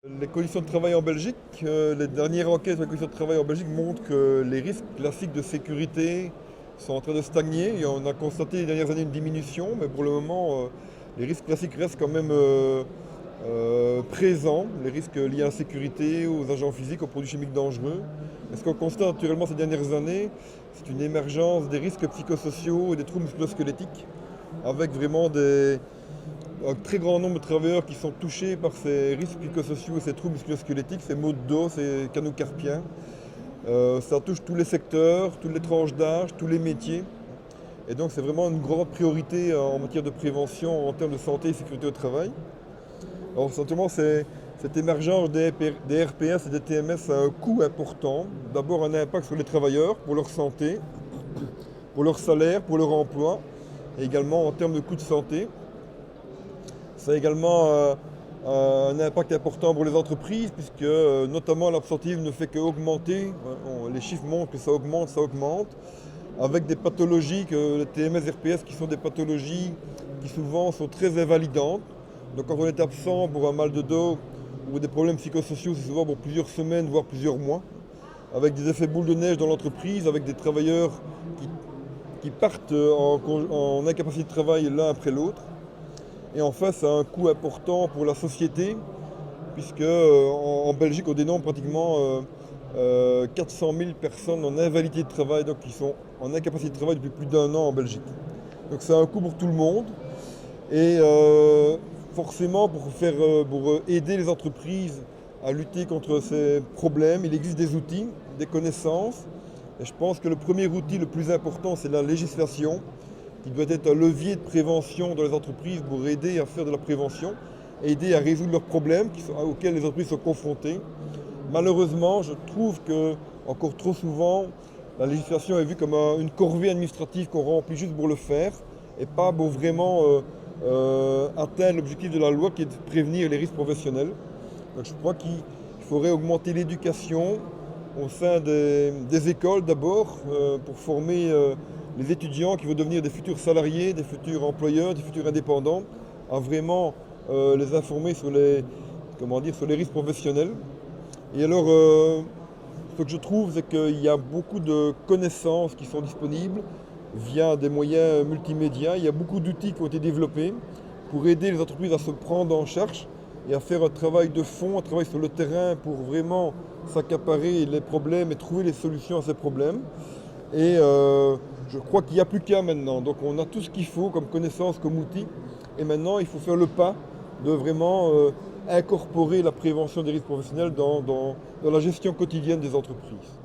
Les conditions de travail en Belgique, les dernières enquêtes sur les conditions de travail en Belgique montrent que les risques classiques de sécurité sont en train de stagner. Et on a constaté les dernières années une diminution, mais pour le moment, les risques classiques restent quand même présents. Les risques liés à la sécurité, aux agents physiques, aux produits chimiques dangereux. Et ce qu'on constate naturellement ces dernières années, c'est une émergence des risques psychosociaux et des troubles musculo-squelettiques, avec vraiment un très grand nombre de travailleurs qui sont touchés par ces risques psychosociaux et ces troubles musculo-squelettiques, ces maux de dos, ces canaux carpiens. Ça touche tous les secteurs, toutes les tranches d'âge, tous les métiers. Et donc c'est vraiment une grande priorité en matière de prévention en termes de santé et sécurité au travail. Alors simplement, cette émergence des RPS et des TMS a un coût important. D'abord un impact sur les travailleurs, pour leur santé, pour leur salaire, pour leur emploi, et également en termes de coûts de santé. Ça a également un impact important pour les entreprises, puisque notamment l'absentéisme ne fait qu'augmenter. Les chiffres montrent que ça augmente, avec des pathologies, que les TMS, RPS, qui sont des pathologies qui souvent sont très invalidantes. Donc quand on est absent pour un mal de dos ou des problèmes psychosociaux, c'est souvent pour plusieurs semaines, voire plusieurs mois, avec des effets boule de neige dans l'entreprise, avec des travailleurs qui partent en incapacité de travail l'un après l'autre. Et enfin, ça a un coût important pour la société, puisque en Belgique, on dénombre pratiquement 400 000 personnes en invalidité de travail, donc qui sont en incapacité de travail depuis plus d'un an en Belgique. Donc c'est un coût pour tout le monde. Et forcément, pour aider les entreprises à lutter contre ces problèmes, il existe des outils, des connaissances. Et je pense que le premier outil le plus important, c'est la législation, qui doit être un levier de prévention dans les entreprises pour aider à faire de la prévention, aider à résoudre leurs problèmes auxquels les entreprises sont confrontées. Malheureusement, je trouve que encore trop souvent, la législation est vue comme une corvée administrative qu'on remplit juste pour le faire et pas pour vraiment atteindre l'objectif de la loi qui est de prévenir les risques professionnels. Donc je crois qu'il faudrait augmenter l'éducation au sein des écoles d'abord pour former les étudiants qui vont devenir des futurs salariés, des futurs employeurs, des futurs indépendants, à vraiment les informer sur les risques professionnels. Et alors, ce que je trouve, c'est qu'il y a beaucoup de connaissances qui sont disponibles via des moyens multimédia. Il y a beaucoup d'outils qui ont été développés pour aider les entreprises à se prendre en charge et à faire un travail de fond, un travail sur le terrain pour vraiment s'accaparer les problèmes et trouver les solutions à ces problèmes. Et je crois qu'il n'y a plus qu'à maintenant. Donc on a tout ce qu'il faut comme connaissance, comme outil. Et maintenant, il faut faire le pas de vraiment incorporer la prévention des risques professionnels dans la gestion quotidienne des entreprises.